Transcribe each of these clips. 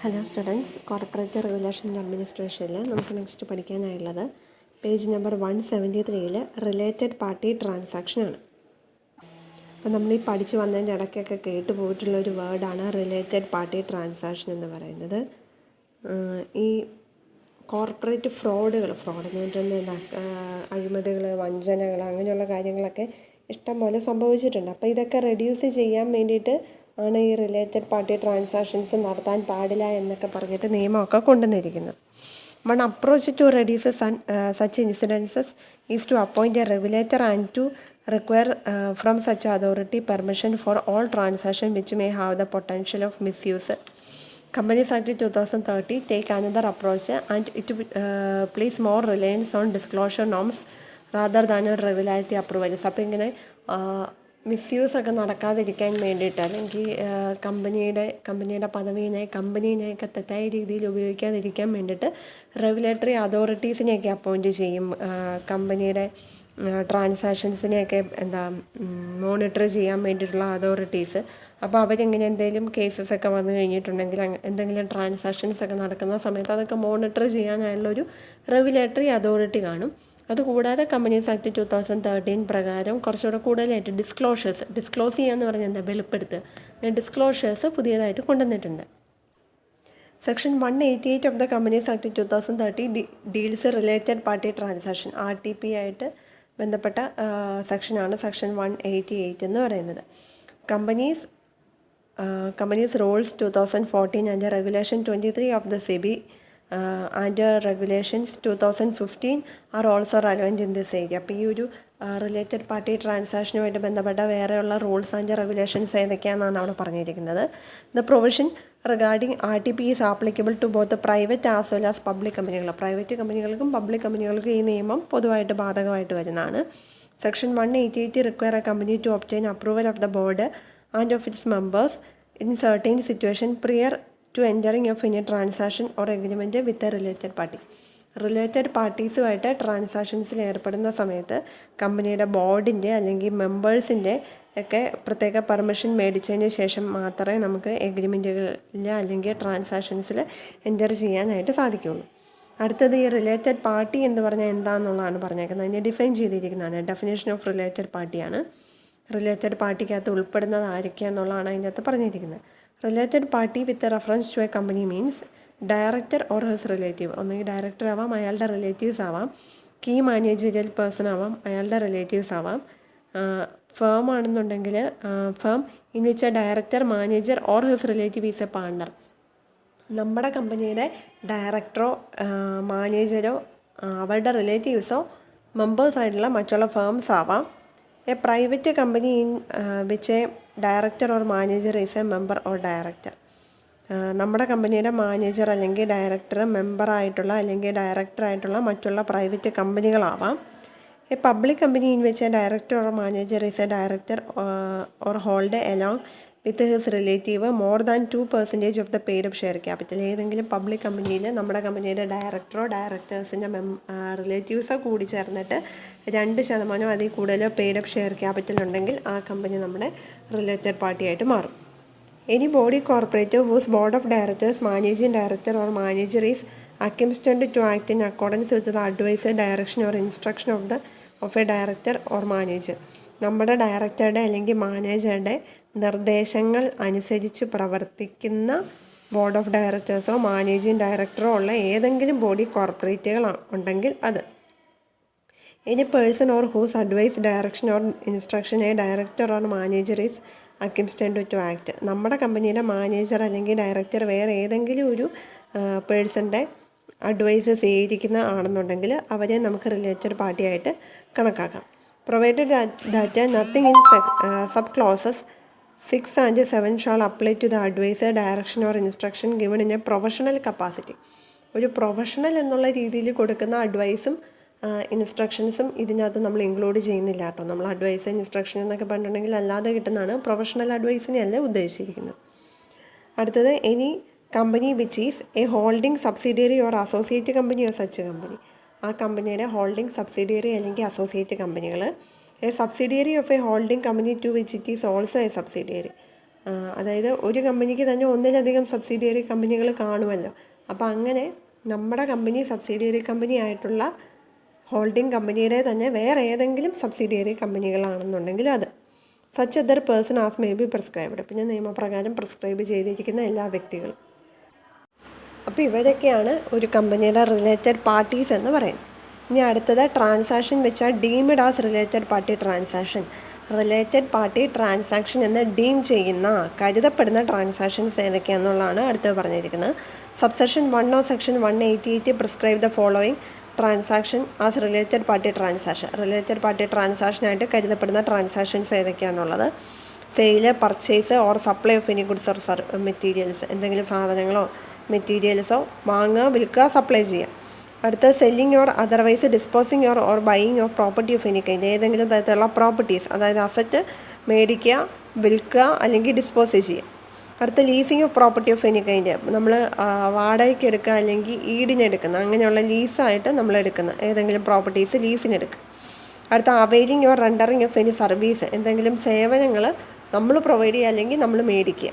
Hello students, corporate regulation and അഡ്മിനിസ്ട്രേഷനിൽ നമുക്ക് next പഠിക്കാനായുള്ളത് പേജ് നമ്പർ 173 റിലേറ്റഡ് പാർട്ടി ട്രാൻസാക്ഷനാണ്. അപ്പോൾ നമ്മൾ ഈ പഠിച്ചു വന്നതിൻ്റെ ഇടയ്ക്കൊക്കെ കേട്ടു പോയിട്ടുള്ളൊരു വേർഡാണ് റിലേറ്റഡ് പാർട്ടി ട്രാൻസാക്ഷൻ എന്ന് പറയുന്നത്. ഈ കോർപ്പറേറ്റ് ഫ്രോഡ് എന്ന് പറഞ്ഞാൽ അഴിമതികൾ, വഞ്ചനകൾ, അങ്ങനെയുള്ള കാര്യങ്ങളൊക്കെ ഇഷ്ടംപോലെ സംഭവിച്ചിട്ടുണ്ട്. അപ്പോൾ ഇതൊക്കെ റെഡ്യൂസ് ചെയ്യാൻ വേണ്ടിയിട്ട് ആണ് ഈ റിലേറ്റഡ് പാർട്ടി ട്രാൻസാക്ഷൻസ് നടത്താൻ പാടില്ല എന്നൊക്കെ പറഞ്ഞിട്ട് നിയമമൊക്കെ കൊണ്ടുവന്നിരിക്കുന്നത്. One approach to reduce such incidences is to appoint a regulator and to require from such authority permission for all transactions which may have the potential of misuse. Companies Act 2030 take another approach and it place more reliance on disclosure norms rather than regulatory approvals. അപ്പോൾ ഇങ്ങനെ മിസ്യൂസൊക്കെ നടക്കാതിരിക്കാൻ വേണ്ടിയിട്ട് അല്ലെങ്കിൽ കമ്പനിയുടെ കമ്പനീനെയൊക്കെ തെറ്റായ രീതിയിൽ ഉപയോഗിക്കാതിരിക്കാൻ വേണ്ടിയിട്ട് regulatory അതോറിറ്റീസിനെയൊക്കെ appoint ചെയ്യും. കമ്പനിയുടെ ട്രാൻസാക്ഷൻസിനെയൊക്കെ മോണിറ്റർ ചെയ്യാൻ വേണ്ടിയിട്ടുള്ള അതോറിറ്റീസ്. അപ്പോൾ അവരിങ്ങനെ എന്തെങ്കിലും കേസസൊക്കെ വന്നു കഴിഞ്ഞിട്ടുണ്ടെങ്കിൽ എന്തെങ്കിലും ട്രാൻസാക്ഷൻസൊക്കെ നടക്കുന്ന സമയത്ത് അതൊക്കെ മോണിറ്റർ ചെയ്യാനായുള്ളൊരു റെഗുലേറ്ററി അതോറിറ്റി കാണും. അതുകൂടാതെ കമ്പനീസ് ആക്ട് 2013 പ്രകാരം കുറച്ചുകൂടെ കൂടുതലായിട്ട് ഡിസ്ക്ലോസ് ചെയ്യാന്ന് പറഞ്ഞാൽ വെളിപ്പെടുത്തുക, ഡിസ്ക്ലോഷേഴ്സ് പുതിയതായിട്ട് കൊണ്ടുവന്നിട്ടുണ്ട്. Section 188 of the companies act 2030 deals related party transaction RTP ആയിട്ട് ബന്ധപ്പെട്ട സെക്ഷനാണ് സെക്ഷൻ 188 എന്ന് പറയുന്നത്. Companies rules 2014 and regulation 23 of the SEBI and regulations 2015 are also relevant in this area. അപ്പോൾ ഈ ഒരു റിലേറ്റഡ് പാർട്ടി ട്രാൻസാക്ഷനുമായിട്ട് ബന്ധപ്പെട്ട വേറെയുള്ള റൂൾസ് ആൻഡ് റെഗുലേഷൻസ് ഏതൊക്കെയാണെന്നാണ് അവിടെ പറഞ്ഞിരിക്കുന്നത്. The provision regarding RTP is applicable to both private as well as public കമ്പനികൾ. Private കമ്പനികൾക്കും പബ്ലിക് കമ്പനികൾക്കും ഈ നിയമം പൊതുവായിട്ട് ബാധകമായിട്ട് വരുന്നതാണ്. Section 188 require a company to obtain approval of the board and of its members in certain situation prior to entering of any transaction or agreement with a related party. Related പാർട്ടീസുമായിട്ട് ട്രാൻസാക്ഷൻസിൽ ഏർപ്പെടുന്ന സമയത്ത് കമ്പനിയുടെ ബോർഡിൻ്റെ അല്ലെങ്കിൽ മെമ്പേഴ്സിൻ്റെ ഒക്കെ പ്രത്യേക പെർമിഷൻ മേടിച്ചതിന് ശേഷം മാത്രമേ നമുക്ക് എഗ്രിമെൻറ്റുകളിൽ അല്ലെങ്കിൽ ട്രാൻസാക്ഷൻസിൽ എൻറ്റർ ചെയ്യാനായിട്ട് സാധിക്കുകയുള്ളൂ. അടുത്തത് ഈ റിലേറ്റഡ് പാർട്ടി എന്ന് പറഞ്ഞാൽ എന്താണെന്നുള്ളതാണ് പറഞ്ഞേക്കുന്നത്. അതിനെ ഡിഫൈൻ ചെയ്തിരിക്കുന്നതാണ്. ഡെഫിനേഷൻ ഓഫ് റിലേറ്റഡ് പാർട്ടിയാണ്. റിലേറ്റഡ് പാർട്ടിക്കകത്ത് ഉൾപ്പെടുന്നത് ആരൊക്കെയാണെന്നുള്ളതാണ് അതിൻ്റെ അകത്ത് പറഞ്ഞിരിക്കുന്നത്. Related party with reference to a company means director or his relative. ഒന്നുകിൽ ഡയറക്ടർ ആവാം, അയാളുടെ റിലേറ്റീവ്സ് ആവാം. കീ മാനേജറിയൽ പേഴ്സൺ ആവാം, അയാളുടെ റിലേറ്റീവ്സ് ആവാം. ഫേം ആണെന്നുണ്ടെങ്കിൽ firm in which a director, manager or his relative is A partner. നമ്മുടെ കമ്പനിയുടെ ഡയറക്ടറോ മാനേജരോ അവരുടെ റിലേറ്റീവ്സോ മെമ്പേഴ്സായിട്ടുള്ള മറ്റുള്ള ഫേംസ് ആവാം. A private company in which a director or manager is a member or director. നമ്മുടെ കമ്പനിയുടെ മാനേജർ അല്ലെങ്കിൽ ഡയറക്ടർ മെമ്പറായിട്ടുള്ള അല്ലെങ്കിൽ ഡയറക്ടറായിട്ടുള്ള മറ്റുള്ള പ്രൈവറ്റ് കമ്പനികളാവാം. A public company in which a director or manager is a director or hold along with his relative more than 2% of the paid up share capital. ഏതെങ്കിലും public കമ്പനിയിൽ നമ്മുടെ കമ്പനിയുടെ ഡയറക്ടറോ ഡയറക്ടേഴ്സിൻ്റെ റിലേറ്റീവ്സോ കൂടി ചേർന്നിട്ട് 2% അതിൽ കൂടുതലോ പെയ്ഡ് അപ്പ് ഷെയർ ക്യാപിറ്റൽ ഉണ്ടെങ്കിൽ ആ കമ്പനി നമ്മുടെ റിലേറ്റഡ് പാർട്ടിയായിട്ട് മാറും. Any body corporate whose board of directors, managing director or manager is accustomed to act in accordance with the advice, direction or instruction of a director or manager. നമ്മുടെ ഡയറക്ടറുടെ അല്ലെങ്കിൽ മാനേജറുടെ നിർദ്ദേശങ്ങൾ അനുസരിച്ച് പ്രവർത്തിക്കുന്ന ബോർഡ് ഓഫ് ഡയറക്ടേഴ്സോ മാനേജിങ് ഡയറക്ടറോ ഉള്ള ഏതെങ്കിലും body കോർപ്പറേറ്റുകൾ ഉണ്ടെങ്കിൽ അത്. Any person or whose advice, direction or instruction a director or manager is accustomed to act. നമ്മുടെ കമ്പനിയുടെ മാനേജർ അല്ലെങ്കിൽ ഡയറക്ടർ വേറെ ഏതെങ്കിലും ഒരു പേഴ്സൻ്റെ അഡ്വൈസ് സ്വീകരിക്കുന്ന ആണെന്നുണ്ടെങ്കിൽ അവരെ നമുക്ക് റിലേറ്റഡ് പാർട്ടിയായിട്ട് കണക്കാക്കാം. Provided that nothing in sub clauses 6 and 7 shall apply to the advice, direction or instruction given in a professional capacity. ഒരു പ്രൊഫഷണൽ എന്നുള്ള രീതിയിൽ കൊടുക്കുന്ന അഡ്വൈസും ഇൻസ്ട്രക്ഷൻസും ഇതിനകത്ത് നമ്മൾ ഇൻക്ലൂഡ് ചെയ്യുന്നില്ല കേട്ടോ. നമ്മൾ അഡ്വൈസ് ഇൻസ്ട്രക്ഷൻ എന്നൊക്കെ പറഞ്ഞിട്ടുണ്ടെങ്കിൽ അല്ലാതെ കിട്ടുന്നതാണ്. പ്രൊഫഷണൽ അഡ്വൈസിനെയല്ല ഉദ്ദേശിച്ചിരിക്കുന്നത്. അടുത്തത് any company which is a holding subsidiary or associate company or such company. ആ കമ്പനിയുടെ ഹോൾഡിംഗ് സബ്സിഡിയറി അല്ലെങ്കിൽ അസോസിയേറ്റ് കമ്പനികൾ. A subsidiary of a holding company to which it is also a subsidiary. അതായത് ഒരു കമ്പനിക്ക് തന്നെ ഒന്നിലധികം സബ്സിഡിയറി കമ്പനികൾ കാണുമല്ലോ. അപ്പോൾ അങ്ങനെ നമ്മുടെ കമ്പനി സബ്സിഡിയറി കമ്പനി ആയിട്ടുള്ള ഹോൾഡിംഗ് കമ്പനിയുടെ തന്നെ വേറെ ഏതെങ്കിലും സബ്സിഡിയറി കമ്പനികളാണെന്നുണ്ടെങ്കിൽ അത് such other person as may be prescribed, പിന്നെ നിയമപ്രകാരം പ്രിസ്ക്രൈബ് ചെയ്തിരിക്കുന്ന എല്ലാ വ്യക്തികളും. അപ്പോൾ ഇവരൊക്കെയാണ് ഒരു കമ്പനിയുടെ റിലേറ്റഡ് പാർട്ടീസ് എന്ന് പറയുന്നത്. ഇനി അടുത്തത് transaction which are deemed as related party transaction. Related party transaction എന്ന് ഡീം ചെയ്യുന്ന കരുതപ്പെടുന്ന ട്രാൻസാക്ഷൻസ് ഏതൊക്കെയാണെന്നുള്ളതാണ് അടുത്ത് പറഞ്ഞിരിക്കുന്നത്. Subsection 1 of section 188 prescribe the following transaction as related party transaction. Related party ട്രാൻസാക്ഷനായിട്ട് കരുതപ്പെടുന്ന ട്രാൻസാക്ഷൻസ് ഏതൊക്കെയാണെന്നുള്ളത്: sale, purchase or supply of any goods or materials, എന്തെങ്കിലും സാധനങ്ങളോ മെറ്റീരിയൽസോ വാങ്ങുക, വിൽക്കുക, സപ്ലൈ ചെയ്യുക. അടുത്ത selling or otherwise disposing or buying of property of any kind, ഏതെങ്കിലും തരത്തിലുള്ള പ്രോപ്പർട്ടീസ്, അതായത് അസറ്റ് മേടിക്കുക, വിൽക്കുക അല്ലെങ്കിൽ ഡിസ്പോസ് ചെയ്യുക. അടുത്ത leasing of property of any kind, നമ്മൾ വാടകയ്ക്ക് എടുക്കുക അല്ലെങ്കിൽ ഈടിനെടുക്കുന്ന അങ്ങനെയുള്ള ലീസായിട്ട് നമ്മൾ എടുക്കുന്ന ഏതെങ്കിലും പ്രോപ്പർട്ടീസ് ലീസിനെടുക്കുക. അടുത്ത availing or rendering of any service, എന്തെങ്കിലും സേവനങ്ങൾ നമ്മൾ പ്രൊവൈഡ് ചെയ്യുക അല്ലെങ്കിൽ നമ്മൾ മേടിക്കുക.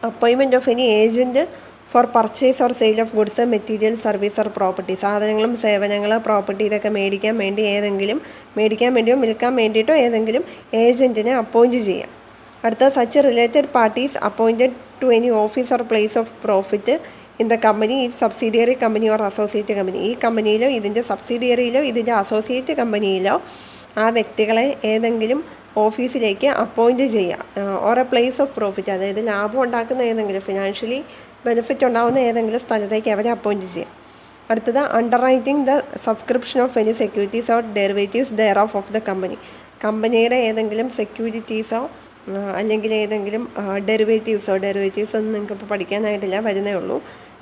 Appointment of any agent for purchase or sale of goods, material, service or property, സാധനങ്ങളും സേവനങ്ങൾ, പ്രോപ്പർട്ടി ഇതൊക്കെ മേടിക്കാൻ വേണ്ടിയോ വിൽക്കാൻ വേണ്ടിയിട്ടോ ഏതെങ്കിലും ഏജൻറ്റിനെ അപ്പോയിൻറ്റ് ചെയ്യാം. അടുത്ത such related parties appointed to any office or place of profit in the company, ഈ subsidiary company or associate company, ഈ കമ്പനിയിലോ ഇതിൻ്റെ സബ്സിഡിയറിയിലോ ഇതിൻ്റെ അസോസിയേറ്റ് കമ്പനിയിലോ ആ വ്യക്തികളെ ഏതെങ്കിലും ഓഫീസിലേക്ക് അപ്പോയിൻറ്റ് ചെയ്യുക. Or A place of profit, അതായത് ലാഭം ഉണ്ടാക്കുന്ന ഏതെങ്കിലും ഫിനാൻഷ്യലി ബെനിഫിറ്റ് ഉണ്ടാകുന്ന ഏതെങ്കിലും സ്ഥലത്തേക്ക് അവരെ അപ്പോയിൻറ്റ് ചെയ്യുക. അടുത്തത് underwriting the subscription of any securities or derivatives thereof the company, കമ്പനിയുടെ ഏതെങ്കിലും സെക്യൂരിറ്റീസോ അല്ലെങ്കിൽ ഏതെങ്കിലും ഡെറിവേറ്റീവ്സ് ഒന്നും നിങ്ങൾക്കിപ്പോൾ പഠിക്കാനായിട്ടില്ല, വരുന്നേ ഉള്ളൂ.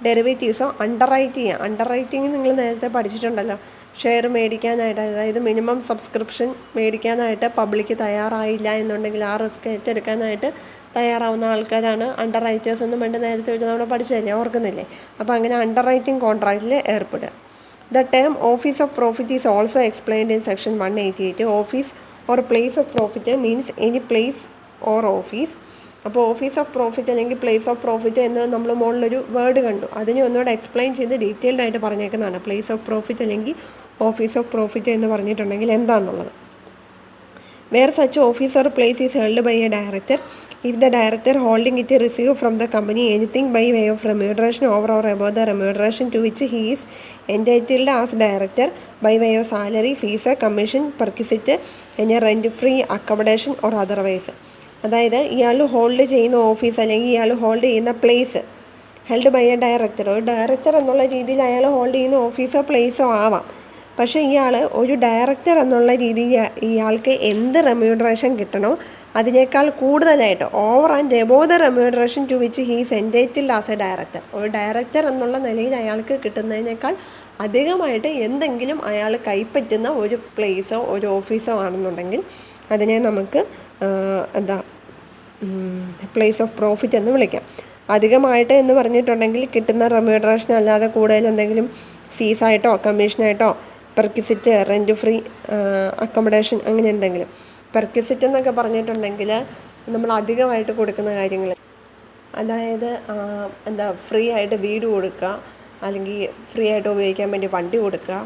ഡെറിവേറ്റീവ്സോ അണ്ടർ റൈറ്റ് ചെയ്യുക. അണ്ടർ റൈറ്റിംഗ് നിങ്ങൾ നേരത്തെ പഠിച്ചിട്ടുണ്ടല്ലോ. ഷെയർ മേടിക്കാനായിട്ട്, അതായത് മിനിമം സബ്സ്ക്രിപ്ഷൻ മേടിക്കാനായിട്ട് പബ്ലിക്ക് തയ്യാറായില്ല എന്നുണ്ടെങ്കിൽ ആ റിസ്ക് ഏറ്റെടുക്കാനായിട്ട് തയ്യാറാവുന്ന ആൾക്കാരാണ് അണ്ടർ റൈറ്റേഴ്സ് എന്ന് വേണ്ടി നേരത്തെ ഒരു നമ്മൾ പഠിച്ചതല്ലേ, ഓർക്കുന്നില്ലേ? അപ്പോൾ അങ്ങനെ അണ്ടർ റൈറ്റിംഗ് കോൺട്രാക്റ്റിൽ ഏർപ്പെടുക. The term office of profit is also explained in section 188. Office or place of profit means any place or office. അപ്പോൾ ഓഫീസ് ഓഫ് പ്രോഫിറ്റ് അല്ലെങ്കിൽ പ്ലേസ് ഓഫ് പ്രോഫിറ്റ് എന്ന് നമ്മൾ മുകളിലൊരു വേർഡ് കണ്ടു, അതിനെ ഒന്നുകൂടെ എക്സ്പ്ലെയിൻ ചെയ്ത് ഡീറ്റെയിൽഡ് ആയിട്ട് പറഞ്ഞേക്കുന്നതാണ്. പ്ലേസ് ഓഫ് പ്രോഫിറ്റ് അല്ലെങ്കിൽ ഓഫീസ് ഓഫ് പ്രോഫിറ്റ് എന്ന് പറഞ്ഞിട്ടുണ്ടെങ്കിൽ എന്താണെന്നുള്ളത്. Where such office or place is held by a director if the director holding it receive from the company anything by way of remuneration over or above the remuneration to which he is entitled as director by way of salary, fees, commission, perquisite, any rent free accommodation or otherwise. അതായത് ഇയാൾ hold ചെയ്യുന്ന office അല്ലെങ്കിൽ ഇയാൾ hold ചെയ്യുന്ന place held by a director, ഒരു director എന്നുള്ള രീതിയിൽ അയാൾ ഹോൾഡ് ചെയ്യുന്ന ഓഫീസോ പ്ലേസോ ആവാം. പക്ഷേ ഇയാൾ ഒരു ഡയറക്ടർ എന്നുള്ള രീതിയിൽ ഇയാൾക്ക് എന്ത് റെമ്യൂണറേഷൻ കിട്ടണോ അതിനേക്കാൾ കൂടുതലായിട്ട് over and above the remuneration to which he's entitled as a director, ഒരു ഡയറക്ടർ എന്നുള്ള നിലയിൽ അയാൾക്ക് കിട്ടുന്നതിനേക്കാൾ അധികമായിട്ട് എന്തെങ്കിലും അയാൾ കൈപ്പറ്റുന്ന ഒരു പ്ലേസോ ഒരു ഓഫീസോ ആണെന്നുണ്ടെങ്കിൽ അതിനെ നമുക്ക് പ്ലേസ് ഓഫ് പ്രോഫിറ്റ് എന്ന് വിളിക്കാം. അധികമായിട്ട് എന്ന് പറഞ്ഞിട്ടുണ്ടെങ്കിൽ കിട്ടുന്ന റെമ്യൂണറേഷൻ അല്ലാതെ കൂടുതൽ എന്തെങ്കിലും ഫീസായിട്ടോ കമ്മീഷനായിട്ടോ പെർക്വിസിറ്റ്, റെൻറ്റ് ഫ്രീ അക്കോമഡേഷൻ അങ്ങനെ എന്തെങ്കിലും. പെർക്വിസിറ്റ് എന്നൊക്കെ പറഞ്ഞിട്ടുണ്ടെങ്കിൽ നമ്മൾ അധികമായിട്ട് കൊടുക്കുന്ന കാര്യങ്ങൾ, അതായത് ഫ്രീ ആയിട്ട് വീട് കൊടുക്കുക, അല്ലെങ്കിൽ ഫ്രീ ആയിട്ട് ഉപയോഗിക്കാൻ വേണ്ടി വണ്ടി കൊടുക്കുക,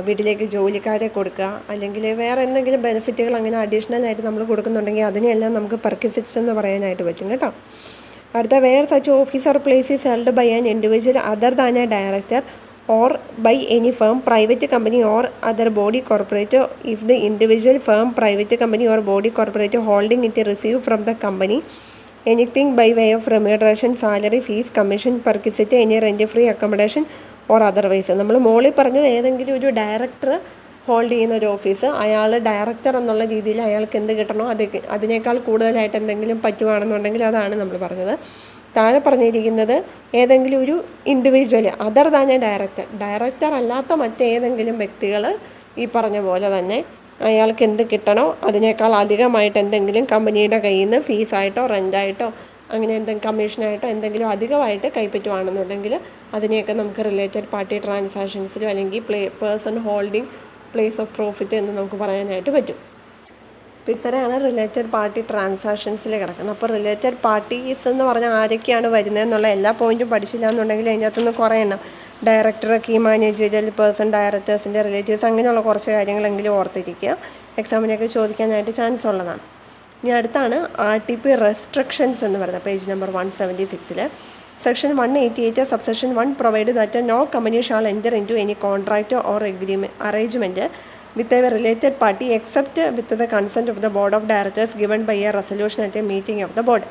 വീട്ടിലേക്ക് ജോലിക്കാരെ കൊടുക്കുക, അല്ലെങ്കിൽ വേറെ എന്തെങ്കിലും ബെനിഫിറ്റുകൾ അങ്ങനെ അഡീഷണലായിട്ട് നമ്മൾ കൊടുക്കുന്നുണ്ടെങ്കിൽ അതിനെല്ലാം നമുക്ക് പെർക്വിസിറ്റ്സ് എന്ന് പറയാനായിട്ട് പറ്റും കേട്ടോ. അടുത്ത where such office or place is held by an individual other than a director or by any firm, private company or other body corporate if the individual firm, private company or body corporate holding it receive from the company anything by way of remuneration, salary, fees, commission, perquisite, any rent free accommodation or otherwise. നമ്മൾ മോളിൽ പറഞ്ഞത് ഏതെങ്കിലും ഒരു director hold ചെയ്യുന്ന ഒരു office, അയാൾ director എന്നുള്ള രീതിയിൽ അയാൾക്ക് എന്ത് കിട്ടണോ അതിനേക്കാൾ കൂടുതലായിട്ട് എന്തെങ്കിലും പറ്റുവാണെന്നുണ്ടെങ്കിൽ അതാണ് നമ്മൾ പറഞ്ഞത്. താഴെ പറഞ്ഞിരിക്കുന്നത് ഏതെങ്കിലും ഒരു individual other than a director അല്ലാത്ത മറ്റേതെങ്കിലും വ്യക്തികൾ ഈ പറഞ്ഞ പോലെ തന്നെ അയാൾക്ക് എന്ത് കിട്ടണോ അതിനേക്കാൾ അധികമായിട്ട് എന്തെങ്കിലും കമ്പനിയുടെ കയ്യിൽ നിന്ന് ഫീസായിട്ടോ റെൻ്റായിട്ടോ അങ്ങനെ എന്തെങ്കിലും കമ്മീഷനായിട്ടോ എന്തെങ്കിലും അധികമായിട്ട് കൈപ്പറ്റുവാണെന്നുണ്ടെങ്കിൽ അതിനെയൊക്കെ നമുക്ക് റിലേറ്റഡ് പാർട്ടി ട്രാൻസാക്ഷൻസിലോ അല്ലെങ്കിൽ person holding place of profit എന്ന് നമുക്ക് പറയാനായിട്ട് പറ്റും. അപ്പോൾ ഇത്രയാണ് റിലേറ്റഡ് പാർട്ടി ട്രാൻസാക്ഷൻസിൽ കിടക്കുന്നത്. അപ്പോൾ റിലേറ്റഡ് പാർട്ടീസ് എന്ന് പറഞ്ഞാൽ ആരൊക്കെയാണ് വരുന്നതെന്നുള്ള എല്ലാ പോയിൻറ്റും പഠിച്ചില്ല എന്നുണ്ടെങ്കിൽ അതിനകത്തുനിന്ന് കുറേ എണ്ണം ഡയറക്ടർ, കീ മാനേജീരിയൽ പേഴ്സൺ, ഡയറക്ടേഴ്സിൻ്റെ റിലേറ്റീവ്സ് അങ്ങനെയുള്ള കുറച്ച് കാര്യങ്ങളെങ്കിലും ഓർത്തിരിക്കുക. എക്സാമിനൊക്കെ ചോദിക്കാനായിട്ട് ചാൻസ് ഉള്ളതാണ്. ഇനി അടുത്താണ് RTP റെസ്ട്രിക്ഷൻസ് എന്ന് പറയുന്നത് page number 176. Section 188 subsection 1 provide that no company shall enter into any contract or arrangement with a related party except with the consent of the board of directors given by a resolution at a meeting of the board.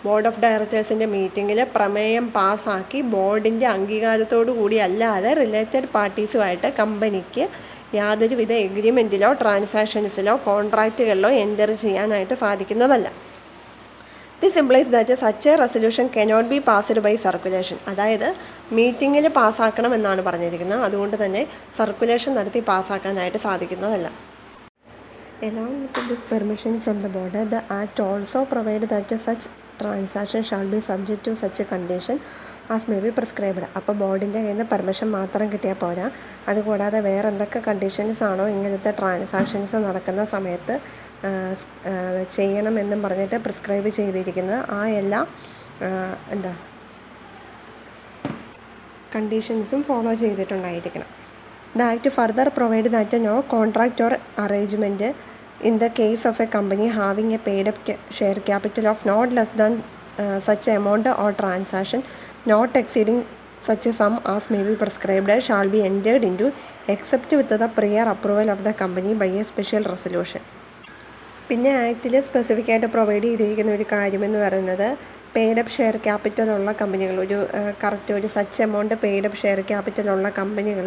Board of ഡയറക്ടേഴ്സിൻ്റെ മീറ്റിങ്ങിൽ പ്രമേയം പാസ്സാക്കി ബോർഡിൻ്റെ അംഗീകാരത്തോടു കൂടി അല്ലാതെ related പാർട്ടീസുമായിട്ട് കമ്പനിക്ക് യാതൊരുവിധ എഗ്രിമെൻറ്റിലോ ട്രാൻസാക്ഷൻസിലോ കോൺട്രാക്റ്റുകളിലോ enter ചെയ്യാനായിട്ട് സാധിക്കുന്നതല്ല. This implies that such a resolution cannot be passed by circulation. അതായത് മീറ്റിങ്ങിൽ പാസ്സാക്കണം എന്നാണ് പറഞ്ഞിരിക്കുന്നത്. അതുകൊണ്ട് തന്നെ സർക്കുലേഷൻ നടത്തി പാസ്സാക്കാനായിട്ട് സാധിക്കുന്നതല്ല. Along with this permission from the board, the Act also provides that such transaction shall be subject to such a condition as may be prescribed. അപ്പോൾ ബോർഡിൻ്റെ കയ്യിൽ നിന്ന് പെർമിഷൻ മാത്രം കിട്ടിയാൽ പോരാ, അതുകൂടാതെ വേറെ എന്തൊക്കെ കണ്ടീഷൻസ് ആണോ ഇങ്ങനത്തെ ട്രാൻസാക്ഷൻസ് നടക്കുന്ന സമയത്ത് ചെയ്യണമെന്നും പറഞ്ഞിട്ട് പ്രിസ്ക്രൈബ് ചെയ്തിരിക്കുന്നത് ആ എല്ലാ കണ്ടീഷൻസും follow ചെയ്തിട്ടുണ്ടായിരിക്കണം. The Act further provides that no contract or arrangement in the case of a company having a paid-up share capital of not less than such amount or transaction not exceeding such a sum as may be prescribed shall be entered into except with the prior approval of the company by a special resolution. പിന്നെ ആക്റ്റിൽ specific ആയിട്ട് provide ചെയ്തിരിക്കുന്ന ഒരു കാര്യമെന്ന് പറയുന്നത് paid-up share ക്യാപിറ്റലുള്ള കമ്പനികൾ, correct ഒരു such amount paid-up share ക്യാപിറ്റലുള്ള കമ്പനികൾ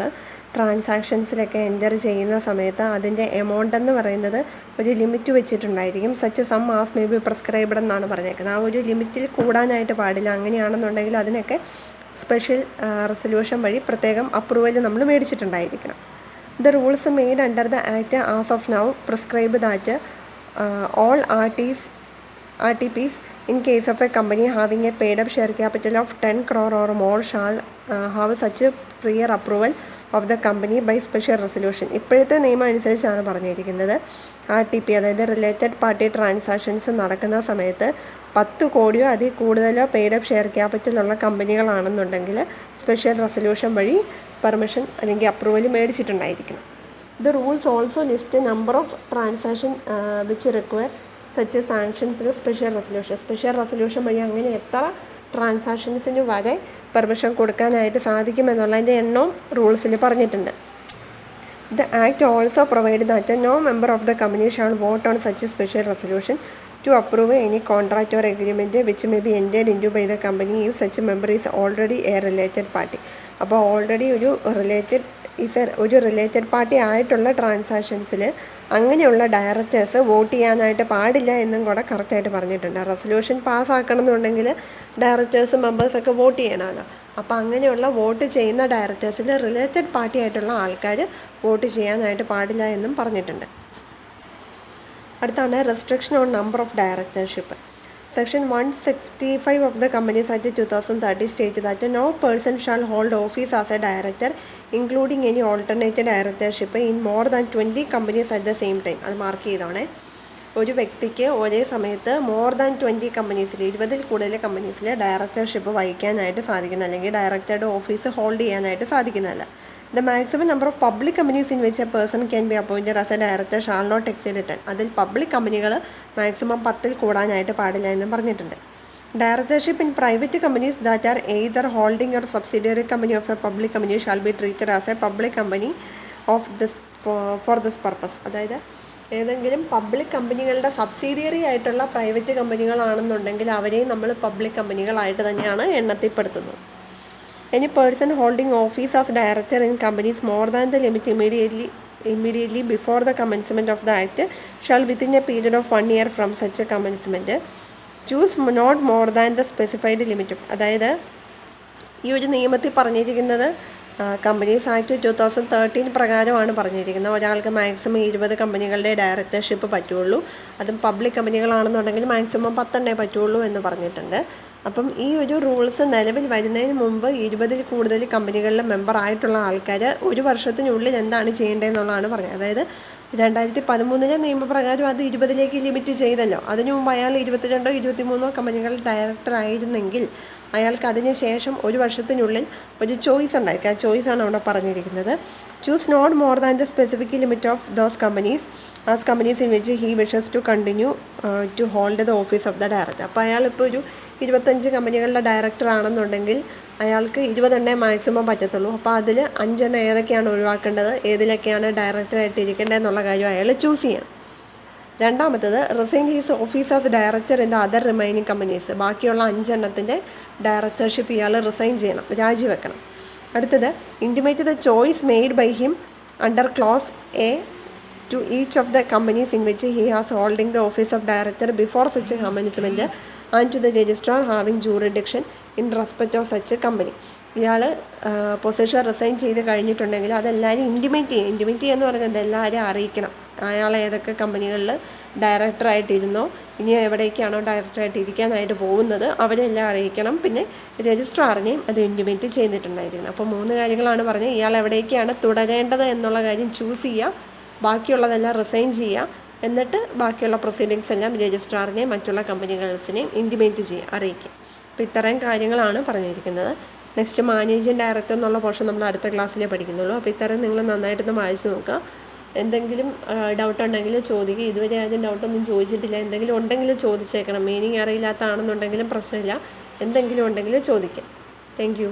ട്രാൻസാക്ഷൻസിലൊക്കെ enter ചെയ്യുന്ന സമയത്ത് അതിൻ്റെ എമൗണ്ട് എന്ന് പറയുന്നത് ഒരു ലിമിറ്റ് വെച്ചിട്ടുണ്ടായിരിക്കും. Such sum as may be prescribed എന്നാണ് പറഞ്ഞേക്കുന്നത്. ആ ഒരു ലിമിറ്റിൽ കൂടാനായിട്ട് പാടില്ല. അങ്ങനെയാണെന്നുണ്ടെങ്കിൽ അതിനൊക്കെ സ്പെഷ്യൽ റെസൊല്യൂഷൻ വഴി പ്രത്യേകം അപ്രൂവൽ നമ്മൾ മേടിച്ചിട്ടുണ്ടായിരിക്കണം. The rules made under the act as of now prescribe that all RTPs in case of a company having a paid up share capital of 10 crore or more shall have such a prior approval of the company by special resolution. ഇപ്പോഴത്തെ നിയമം അനുസരിച്ചാണ് പറഞ്ഞിരിക്കുന്നത്. RTP അതായത് related party transactions നടക്കുന്ന സമയത്ത് 10 കോടിയോ അതിൽ കൂടുതലോ പെയ്ഡ് അപ്പ് ഷെയർ ക്യാപിറ്റലുള്ള കമ്പനികളാണെന്നുണ്ടെങ്കിൽ സ്പെഷ്യൽ റെസൊല്യൂഷൻ വഴി പെർമിഷൻ അല്ലെങ്കിൽ അപ്രൂവൽ മേടിച്ചിട്ടുണ്ടായിരിക്കണം. The rules also list a number of transactions which require such a sanction through special resolution. Special resolution വഴി അങ്ങനെ എത്ര ട്രാൻസാക്ഷൻസിന് വരെ പെർമിഷൻ കൊടുക്കാനായിട്ട് സാധിക്കുമെന്നുള്ളതിൻ്റെ എണ്ണവും റൂൾസിൽ പറഞ്ഞിട്ടുണ്ട്. The Act also provides that no member of the company shall vote on such a special resolution to approve any contract or agreement which may be entered into by the company if such a member is already a related party. അപ്പോൾ already ഒരു related party ആയിട്ടുള്ള ട്രാൻസാക്ഷൻസിൽ അങ്ങനെയുള്ള directors vote ചെയ്യാനായിട്ട് പാടില്ല എന്നും കൂടെ കറക്റ്റായിട്ട് പറഞ്ഞിട്ടുണ്ട്. റെസൊല്യൂഷൻ പാസ്സാക്കണം എന്നുണ്ടെങ്കിൽ ഡയറക്ടേഴ്സും മെമ്പേഴ്സൊക്കെ വോട്ട് ചെയ്യണമല്ലോ. അപ്പോൾ അങ്ങനെയുള്ള വോട്ട് ചെയ്യുന്ന ഡയറക്ടേഴ്സിൽ റിലേറ്റഡ് പാർട്ടി ആയിട്ടുള്ള ആൾക്കാർ വോട്ട് ചെയ്യാനായിട്ട് പാടില്ല എന്നും പറഞ്ഞിട്ടുണ്ട്. അടുത്താണ് restriction on number of directorship. Section 165 of the Companies Act 2030 states that no person shall hold office as a director, including any alternate directorship, in more than 20 companies at the same time. അത് mark ചെയ്തോണേ. ഒരു വ്യക്തിക്ക് ഒരേ സമയത്ത് more than 20 കമ്പനീസിൽ 20ൽ കൂടുതൽ കമ്പനീസിൽ directorship വഹിക്കാനായിട്ട് സാധിക്കുന്ന അല്ലെങ്കിൽ ഡയറക്ടറുടെ office hold ചെയ്യാനായിട്ട് സാധിക്കുന്നതല്ല. The maximum number of public companies in which a person can be appointed as a director shall not exceed 10. അതിൽ പബ്ലിക് കമ്പനികൾ മാക്സിമം 10ൽ കൂടാനായിട്ട് പാടില്ല എന്നും പറഞ്ഞിട്ടുണ്ട്. Directorship in private companies that are either holding or subsidiary company of a public company shall be treated as a public company of this for this purpose. അതായത് ഏതെങ്കിലും public കമ്പനികളുടെ subsidiary ആയിട്ടുള്ള private കമ്പനികളാണെന്നുണ്ടെങ്കിൽ അവരെയും നമ്മൾ public കമ്പനികളായിട്ട് തന്നെയാണ് എണ്ണത്തിൽപ്പെടുത്തുന്നത്. Any person holding office as director in companies more than the limit immediately before the commencement of the act shall within a period of 1 year from such a commencement choose not more than the specified limit of. അതായത് ഈ ഒരു നിയമത്തിൽ പറഞ്ഞിരിക്കുന്നത് companies act 2013 പ്രകാരമാണ് പറഞ്ഞിരിക്കുന്നത്. ഒരാൾക്ക് maximum 20 കമ്പനികളുടെ directorship പറ്റുള്ളൂ. അതും പബ്ലിക് കമ്പനികളാണെന്നുണ്ടെങ്കിൽ മാക്സിമം 10 പറ്റുള്ളൂ എന്ന് പറഞ്ഞിട്ടുണ്ട്. അപ്പം ഈ ഒരു റൂൾസ് നിലവിൽ വരുന്നതിന് മുമ്പ് 20-ൽ കൂടുതൽ കമ്പനികളിലെ മെമ്പറായിട്ടുള്ള ആൾക്കാർ ഒരു വർഷത്തിനുള്ളിൽ എന്താണ് ചെയ്യേണ്ടതെന്നുള്ളതാണ് പറഞ്ഞത്. അതായത് 2013 നിയമപ്രകാരം അത് 20-ലേക്ക് ലിമിറ്റ് ചെയ്തല്ലോ. അതിനു മുമ്പ് അയാൾ 22 23 കമ്പനികളുടെ ഡയറക്ടർ ആയിരുന്നെങ്കിൽ അയാൾക്ക് അതിന് ശേഷം ഒരു വർഷത്തിനുള്ളിൽ ഒരു ചോയ്സ് ഉണ്ടായിരിക്കും. ആ ചോയ്സാണ് അവിടെ പറഞ്ഞിരിക്കുന്നത്. Choose not more than the specific limit of those companies as companies in which he wishes to continue to hold the office of the director. അപ്പോൾ അയാളിപ്പോൾ ഒരു 25 കമ്പനികളുടെ ഡയറക്ടർ ആണെന്നുണ്ടെങ്കിൽ അയാൾക്ക് 20 മാക്സിമം പറ്റത്തുള്ളൂ. അപ്പോൾ അതിൽ 5 ഏതൊക്കെയാണ് ഒഴിവാക്കേണ്ടത്, ഏതിലൊക്കെയാണ് ഡയറക്ടറായിട്ട് ഇരിക്കേണ്ടത് എന്നുള്ള കാര്യം അയാൾ ചൂസ് ചെയ്യണം. രണ്ടാമത്തത് resign his office as director in the other remaining companies. ബാക്കിയുള്ള 5 ഡയറക്ടർഷിപ്പ് ഇയാൾ റിസൈൻ ചെയ്യണം, രാജിവെക്കണം. അടുത്തത് intimate the choice made by him under clause a to each of the companies in which he has holding the office of director before such a commencement and to the registrar having jurisdiction in respect of such a company. ഇയാൾ position resign ചെയ്ത് കഴിഞ്ഞിട്ടുണ്ടെങ്കിൽ അതെല്ലാവരും intimate എന്ന് പറഞ്ഞാൽ എല്ലാവരും അറിയിക്കണം. അയാൾ ഏതൊക്കെ കമ്പനികളിൽ ഡയറക്ടറായിട്ടിരുന്നോ, ഇനി എവിടേക്കാണോ ഡയറക്ടറായിട്ട് ഇരിക്കാനായിട്ട് പോകുന്നത് അവരെല്ലാം അറിയിക്കണം. പിന്നെ രജിസ്ട്രാറിനെയും അത് ഇൻറ്റിമേറ്റ് ചെയ്തിട്ടുണ്ടായിരിക്കണം. അപ്പോൾ 3 കാര്യങ്ങളാണ് പറഞ്ഞത്. ഇയാൾ എവിടേക്കാണ് തുടരേണ്ടത് എന്നുള്ള കാര്യം ചൂസ് ചെയ്യുക, ബാക്കിയുള്ളതെല്ലാം റിസൈൻ ചെയ്യുക, എന്നിട്ട് ബാക്കിയുള്ള പ്രൊസീഡിങ്സ് എല്ലാം രജിസ്ട്രാറിനെയും മറ്റുള്ള കമ്പനികൾസിനെയും ഇൻറ്റിമേറ്റ് ചെയ്യുക, അറിയിക്കുക. അപ്പോൾ ഇത്രയും കാര്യങ്ങളാണ് പറഞ്ഞിരിക്കുന്നത്. നെക്സ്റ്റ് മാനേജിങ് ഡയറക്ടർ എന്നുള്ള പോർഷൻ നമ്മൾ അടുത്ത ക്ലാസ്സിലേ പഠിക്കുന്നുള്ളൂ. അപ്പോൾ ഇത്രയും നിങ്ങൾ നന്നായിട്ടൊന്ന് വായിച്ച് നോക്കുക. എന്തെങ്കിലും ഡൗട്ട് ഉണ്ടെങ്കിൽ ചോദിക്കുക. ഇതുവരെ ആരും ഡൗട്ടൊന്നും ചോദിച്ചിട്ടില്ല. എന്തെങ്കിലും ഉണ്ടെങ്കിൽ ചോദിച്ചേക്കണം. മീനിങ് അറിയില്ലാത്തതാണെന്നുണ്ടെങ്കിലും പ്രശ്നമില്ല. എന്തെങ്കിലും ഉണ്ടെങ്കിൽ ചോദിക്കാം. Thank you.